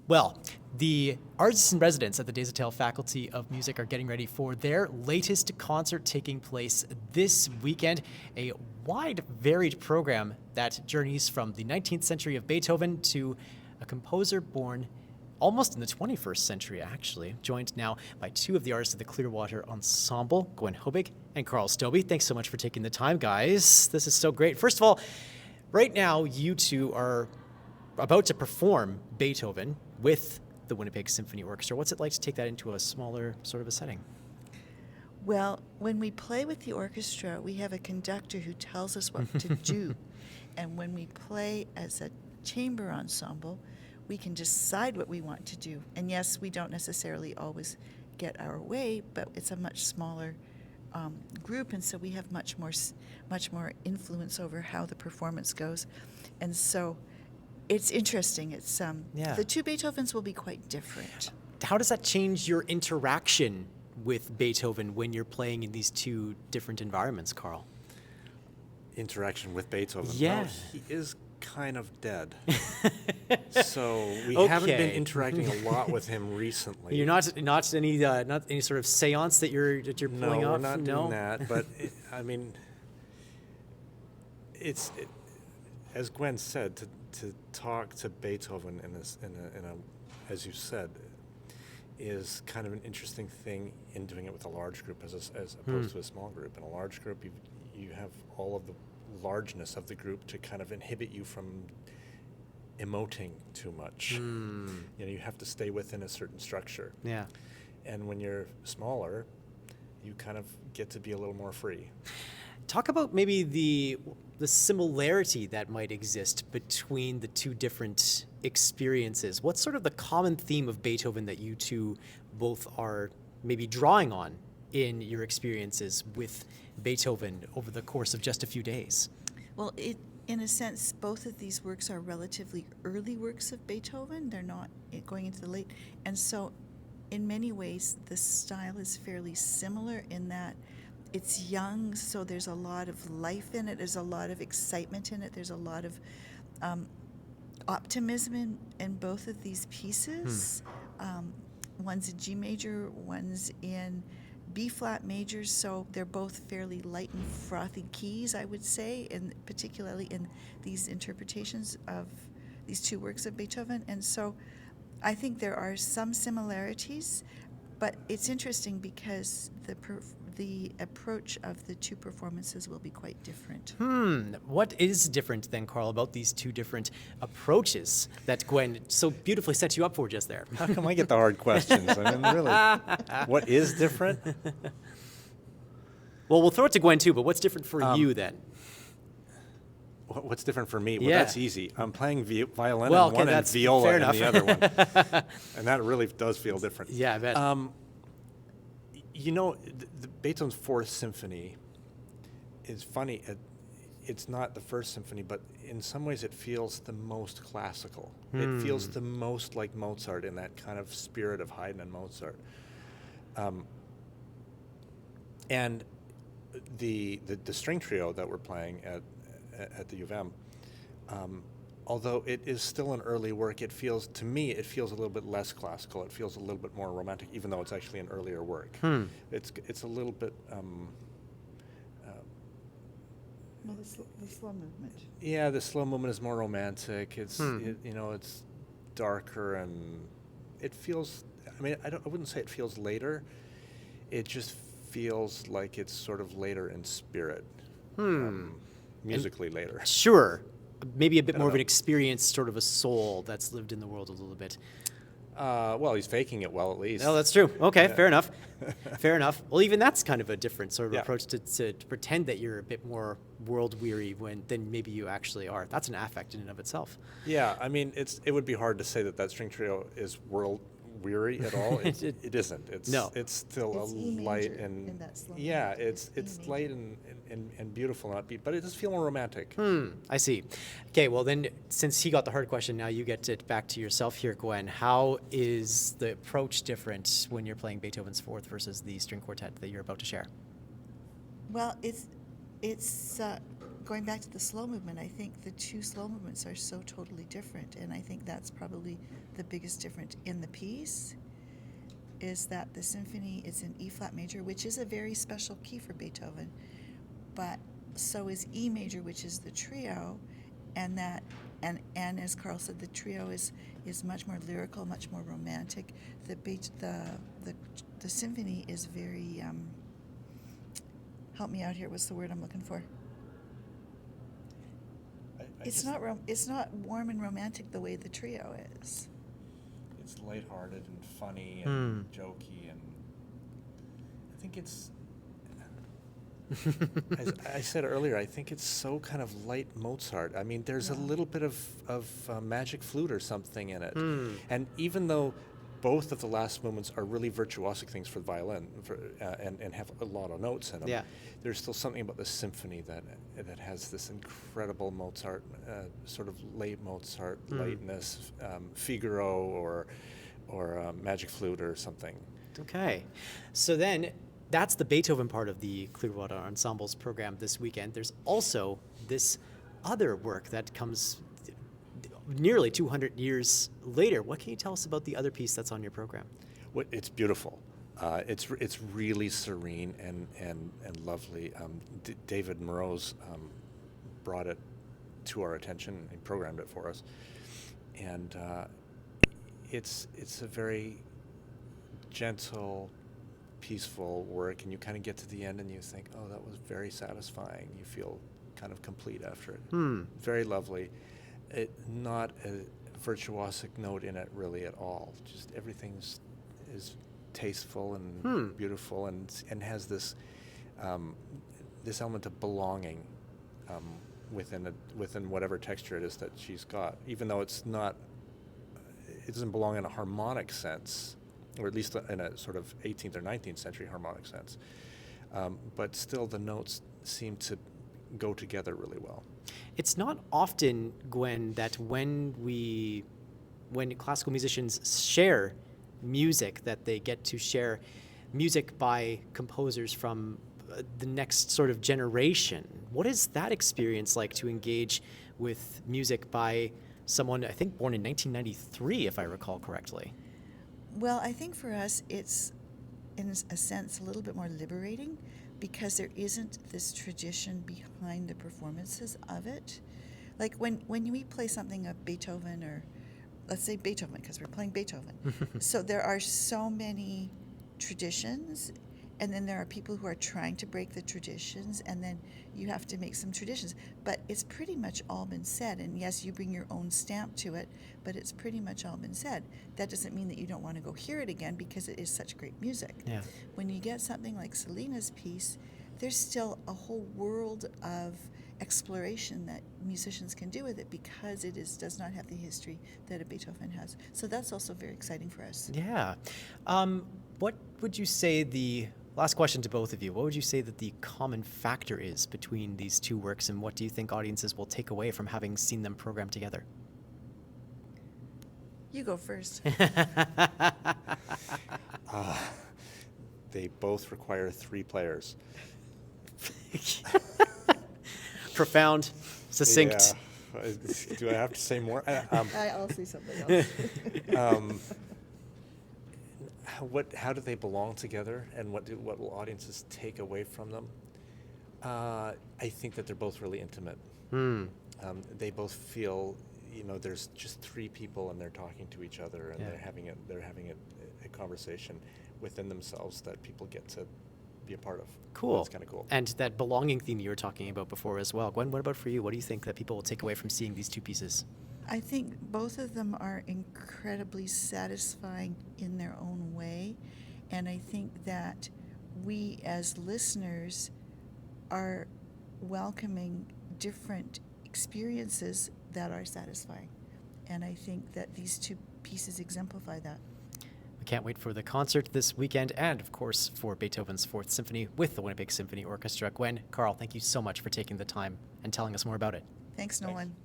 Well, the artists in residence at the Desautels Faculty of Music are getting ready for their latest concert taking place this weekend. A wide, varied program that journeys from the 19th century of Beethoven to a composer born almost in the 21st century, actually. Joined now by two of the artists of the Clearwater Ensemble, Gwen Hoebig and Karl Stobbe. Thanks so much for taking the time, guys. This is so great. First of all, right now you two are about to perform Beethoven with the Winnipeg Symphony Orchestra. What's it like to take that into a smaller sort of a setting? Well, when we play with the orchestra, we have a conductor who tells us what to do. And when we play as a chamber ensemble, we can decide what we want to do. And yes, we don't necessarily always get our way, but it's a much smaller group, and so we have much more influence over how the performance goes. And so it's interesting. It's the two Beethovens will be quite different. How does that change your interaction with Beethoven when you're playing in these two different environments, Karl? Interaction with Beethoven? Yeah. Well, he is kind of dead. So we haven't been interacting a lot with him recently. You're not any sort of seance that you're pulling off? We're not doing that. But I mean, it's as Gwen said, to talk to Beethoven in a as you said, is kind of an interesting thing in doing it with a large group as opposed to a small group. In a large group, you have all of the largeness of the group to kind of inhibit you from emoting too much. You have to stay within a certain structure. Yeah. And when you're smaller, you kind of get to be a little more free. Talk about maybe the similarity that might exist between the two different experiences. What's sort of the common theme of Beethoven that you two both are maybe drawing on in your experiences with Beethoven over the course of just a few days? Well, in a sense, both of these works are relatively early works of Beethoven. They're not going into the late. And so in many ways, the style is fairly similar in that it's young, so there's a lot of life in it. There's a lot of excitement in it. There's a lot of optimism in both of these pieces. One's in G major, one's in B flat major, so they're both fairly light and frothy keys, I would say, and particularly in these interpretations of these two works of Beethoven. And so I think there are some similarities, but it's interesting because the approach of the two performances will be quite different. What is different then, Karl, about these two different approaches that Gwen so beautifully set you up for just there? How come I get the hard questions? I mean, really, what is different? Well, we'll throw it to Gwen too, but what's different for you then? What's different for me? Well, Yeah. that's easy. I'm playing violin Well, in okay, one and that's viola fair in enough. the other one. And that really does feel different. Yeah, I bet. The Beethoven's Fourth Symphony is funny. It's not the First Symphony, but in some ways it feels the most classical. It feels the most like Mozart in that kind of spirit of Haydn and Mozart. And the string trio that we're playing at the U of M, although it is still an early work, to me it feels a little bit less classical. It feels a little bit more romantic, even though it's actually an earlier work. It's a little bit. Well, the slow movement. Yeah, the slow movement is more romantic. It's it's darker, and it feels. I mean, I wouldn't say it feels later. It just feels like it's sort of later in spirit. Musically later. Sure. Maybe a bit more of know. an experience, sort of a soul that's lived in the world a little bit. Well, he's faking it well, at least. Oh, that's true. Okay, Yeah. fair enough. Fair enough. Well, even that's kind of a different sort of Yeah. approach to pretend that you're a bit more world-weary than maybe you actually are. That's an affect in and of itself. Yeah, I mean, it would be hard to say that string trio is world weary at all. It isn't. It's still It's a E light major and in that slow yeah, movement. it's It's E light and beautiful and upbeat, but it does feel more romantic. I see. Okay, well then, since he got the hard question, now you get it back to yourself here, Gwen. How is the approach different when you're playing Beethoven's Fourth versus the string quartet that you're about to share? Well, it's going back to the slow movement, I think the two slow movements are so totally different, and I think that's probably the biggest difference in the piece, is that the symphony is in E flat major, which is a very special key for Beethoven, but so is E major, which is the trio, and as Karl said, the trio is much more lyrical, much more romantic. The symphony is very help me out here. What's the word I'm looking for? It's not warm and romantic the way the trio is. It's lighthearted and funny and jokey, and I think it's. As I said earlier, I think it's so kind of light Mozart. I mean, there's a little bit of magic flute or something in it, and even though both of the last movements are really virtuosic things for the violin, and have a lot of notes in them. Yeah. There's still something about the symphony that has this incredible Mozart, sort of late Mozart lightness, Figaro or magic flute or something. Okay, so then that's the Beethoven part of the Clearwater Ensemble's program this weekend. There's also this other work that comes nearly 200 years later. What can you tell us about the other piece that's on your program? Well, it's beautiful. It's really serene and lovely. David Moreau's brought it to our attention and programmed it for us, and it's a very gentle, peaceful work, and you kind of get to the end and you think, oh, that was very satisfying. You feel kind of complete after it. Very lovely. Not a virtuosic note in it really at all. Just everything is tasteful and beautiful, and has this this element of belonging within whatever texture it is that she's got. Even though it doesn't belong in a harmonic sense, or at least in a sort of 18th or 19th century harmonic sense, but still the notes seem to go together really well. It's not often, Gwen, that when classical musicians share music, that they get to share music by composers from the next sort of generation. What is that experience like, to engage with music by someone, I think, born in 1993, if I recall correctly? Well, I think for us it's, in a sense, a little bit more liberating, because there isn't this tradition behind the performances of it. Like when we play something of Beethoven, or let's say Beethoven, because we're playing Beethoven. So there are so many traditions, and then there are people who are trying to break the traditions, and then you have to make some traditions. But it's pretty much all been said, and yes, you bring your own stamp to it, but it's pretty much all been said. That doesn't mean that you don't want to go hear it again, because it is such great music. Yeah. When you get something like Selena's piece, there's still a whole world of exploration that musicians can do with it, because it does not have the history that a Beethoven has. So that's also very exciting for us. Yeah. What would you say last question to both of you, what would you say that the common factor is between these two works, and what do you think audiences will take away from having seen them programmed together? You go first. They both require 3 players. Profound, succinct. Yeah. Do I have to say more? I'll say something else. How do they belong together, and what will audiences take away from them? I think that they're both really intimate. They both feel, there's just 3 people, and they're talking to each other, and they're having a conversation within themselves that people get to be a part of. Cool. That's kind of cool. And that belonging theme you were talking about before as well. Gwen, what about for you? What do you think that people will take away from seeing these 2 pieces? I think both of them are incredibly satisfying in their own way, and I think that we as listeners are welcoming different experiences that are satisfying, and I think that these 2 pieces exemplify that. We can't wait for the concert this weekend, and of course for Beethoven's 4th Symphony with the Winnipeg Symphony Orchestra. Gwen, Karl, thank you so much for taking the time and telling us more about it. Thanks, Nolan. Thanks.